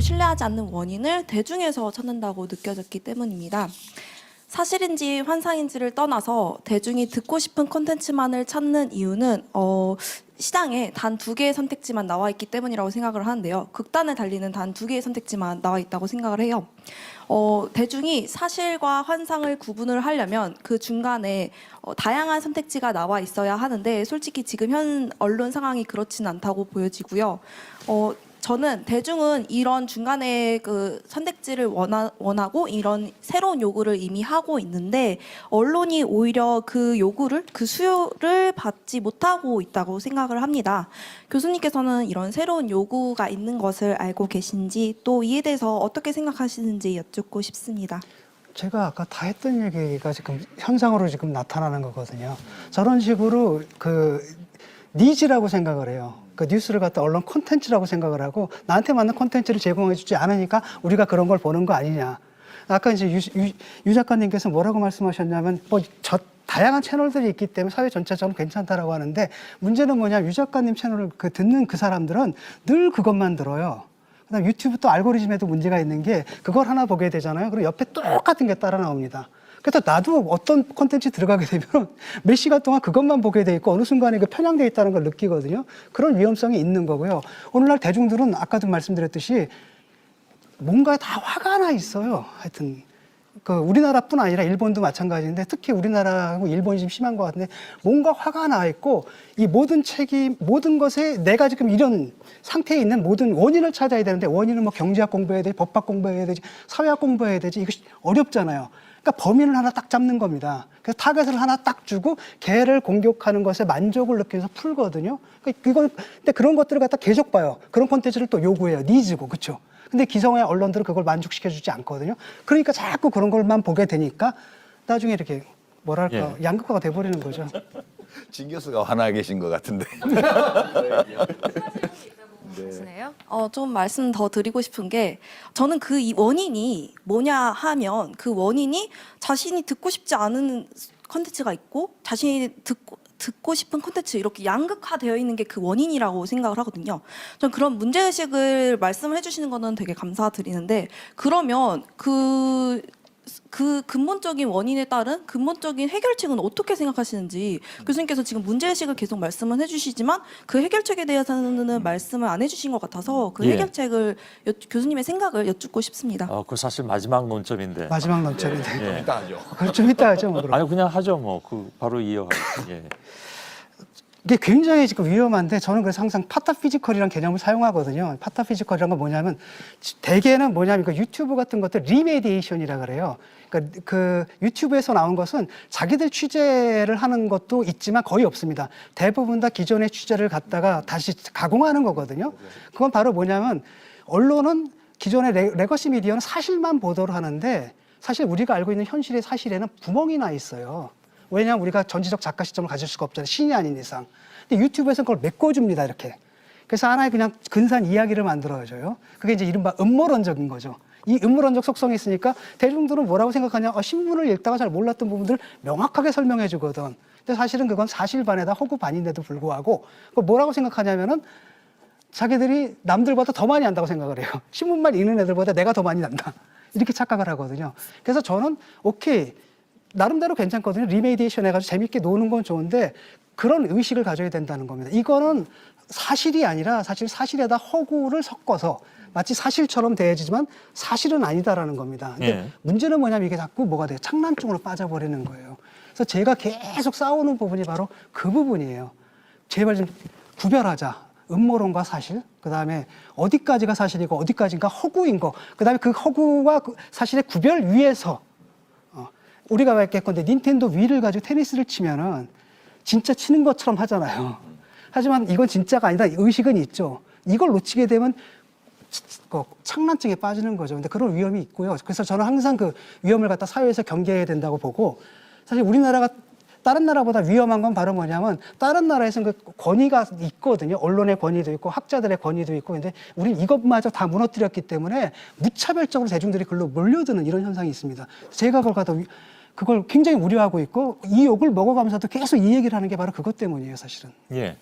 언론을 신뢰하지 않는 원인을 대중에서 찾는다고 느껴졌기 때문입니다. 사실인지 환상인지를 떠나서 대중이 듣고 싶은 콘텐츠만을 찾는 이유는 시장에 단 2개의 선택지만 나와 있기 때문이라고 생각을 하는데요. 극단을 달리는 단 2개의 선택지만 나와 있다고 생각을 해요. 대중이 사실과 환상을 구분을 하려면 그 중간에 다양한 선택지가 나와 있어야 하는데 솔직히 지금 현 언론 상황이 그렇지는 않다고 보여지고요. 저는 대중은 이런 중간에 그 선택지를 원하고 이런 새로운 요구를 이미 하고 있는데 언론이 오히려 그 요구를, 그 수요를 받지 못하고 있다고 생각을 합니다. 교수님께서는 이런 새로운 요구가 있는 것을 알고 계신지 또 이에 대해서 어떻게 생각하시는지 여쭙고 싶습니다. 제가 아까 다 했던 얘기가 지금 현상으로 지금 나타나는 거거든요. 저런 식으로 그 니즈라고 생각을 해요. 그 뉴스를 갖다 언론 콘텐츠라고 생각을 하고 나한테 맞는 콘텐츠를 제공해주지 않으니까 우리가 그런 걸 보는 거 아니냐. 아까 이제 유 작가님께서 뭐라고 말씀하셨냐면 다양한 채널들이 있기 때문에 사회 전체적으로 괜찮다라고 하는데 문제는 뭐냐, 유 작가님 채널을 듣는 그 사람들은 늘 그것만 들어요. 그다음 유튜브 또 알고리즘에도 문제가 있는 게 그걸 하나 보게 되잖아요. 그리고 옆에 똑같은 게 따라 나옵니다. 그래서 나도 어떤 콘텐츠 들어가게 되면 몇 시간 동안 그것만 보게 돼 있고 어느 순간에 그 편향돼 있다는 걸 느끼거든요. 그런 위험성이 있는 거고요. 오늘날 대중들은 아까도 말씀드렸듯이 뭔가 다 화가 나 있어요. 하여튼 그 우리나라뿐 아니라 일본도 마찬가지인데 특히 우리나라하고 일본이 좀 심한 것 같은데 뭔가 화가 나 있고 이 모든 책임, 모든 것에 내가 지금 이런 상태에 있는 모든 원인을 찾아야 되는데 원인은 뭐 경제학 공부해야 되지, 법학 공부해야 되지, 사회학 공부해야 되지, 이거 어렵잖아요. 그러니까 범인을 하나 딱 잡는 겁니다. 그래서 타겟을 하나 딱 주고 걔를 공격하는 것에 만족을 느껴서 풀거든요. 근데 그런 것들을 갖다 계속 봐요. 그런 콘텐츠를 또 요구해요. 니즈고, 그렇죠? 근데 기성의 언론들은 그걸 만족시켜주지 않거든요. 그러니까 자꾸 그런 걸만 보게 되니까 나중에 이렇게 뭐랄까 양극화가 돼버리는 거죠. 진 교수가 화나 계신 것 같은데. 좀 말씀 더 드리고 싶은 게 저는 그 원인이 뭐냐 하면 그 원인이 자신이 듣고 싶지 않은 컨텐츠가 있고 자신이 듣고 싶은 콘텐츠 이렇게 양극화되어 있는 게 그 원인이라고 생각을 하거든요. 전 그런 문제의식을 말씀을 해주시는 거는 되게 감사드리는데 그러면 그 근본적인 원인에 따른 근본적인 해결책은 어떻게 생각하시는지 교수님께서 지금 문제의식을 계속 말씀을 해주시지만 그 해결책에 대해서는 말씀을 안 해주신 것 같아서 그 해결책을 교수님의 생각을 여쭙고 싶습니다. 그 사실 마지막 논점인데. 마지막 논점인데. 이따 하죠. 그걸 좀 이따 하죠. 뭐 아니 그냥 하죠 뭐. 바로 이어가죠. 예. 이게 굉장히 지금 위험한데 저는 그래서 항상 파타피지컬이라는 개념을 사용하거든요. 파타피지컬이란 건 뭐냐면 대개는 뭐냐면 그 유튜브 같은 것들 리메디에이션이라 그래요. 그러니까 그 유튜브에서 나온 것은 자기들 취재를 하는 것도 있지만 거의 없습니다. 대부분 다 기존의 취재를 갖다가 다시 가공하는 거거든요. 그건 바로 뭐냐면 언론은 기존의 레거시 미디어는 사실만 보도를 하는데 사실 우리가 알고 있는 현실의 사실에는 구멍이 나 있어요. 왜냐하면 우리가 전지적 작가 시점을 가질 수가 없잖아요. 신이 아닌 이상. 근데 유튜브에서는 그걸 메꿔줍니다, 이렇게. 그래서 하나의 그냥 근사한 이야기를 만들어줘요. 그게 이제 이른바 음모론적인 거죠. 이 음모론적 속성이 있으니까 대중들은 뭐라고 생각하냐. 신문을 읽다가 잘 몰랐던 부분들을 명확하게 설명해 주거든. 근데 사실은 그건 사실 반에다 허구 반인데도 불구하고 그걸 뭐라고 생각하냐면은 자기들이 남들보다 더 많이 안다고 생각을 해요. 신문만 읽는 애들보다 내가 더 많이 난다. 이렇게 착각을 하거든요. 그래서 저는 오케이. 나름대로 괜찮거든요. 리메디에이션 해가지고 재밌게 노는 건 좋은데 그런 의식을 가져야 된다는 겁니다. 이거는 사실이 아니라 사실 사실에다 허구를 섞어서 마치 사실처럼 대해지지만 사실은 아니다라는 겁니다. 근데 문제는 뭐냐면 이게 자꾸 뭐가 돼요? 장난쪽으로 빠져버리는 거예요. 그래서 제가 계속 싸우는 부분이 바로 그 부분이에요. 제발 좀 구별하자. 음모론과 사실, 그 다음에 어디까지가 사실이고 어디까지가 허구인 거, 그 다음에 그 허구와 그 사실의 구별 위에서 우리가 말했건데 닌텐도 위를 가지고 테니스를 치면은 진짜 치는 것처럼 하잖아요. 하지만 이건 진짜가 아니다. 의식은 있죠. 이걸 놓치게 되면 창란증에 빠지는 거죠. 근데 그런 위험이 있고요. 그래서 저는 항상 그 위험을 갖다 사회에서 경계해야 된다고 보고 사실 우리나라가 다른 나라보다 위험한 건 바로 뭐냐면 다른 나라에서는 그 권위가 있거든요. 언론의 권위도 있고 학자들의 권위도 있고 근데 우리는 이것마저 다 무너뜨렸기 때문에 무차별적으로 대중들이 글로 몰려드는 이런 현상이 있습니다. 제가 그걸 굉장히 우려하고 있고 이 욕을 먹어가면서도 계속 이 얘기를 하는 게 바로 그것 때문이에요, 사실은. 예.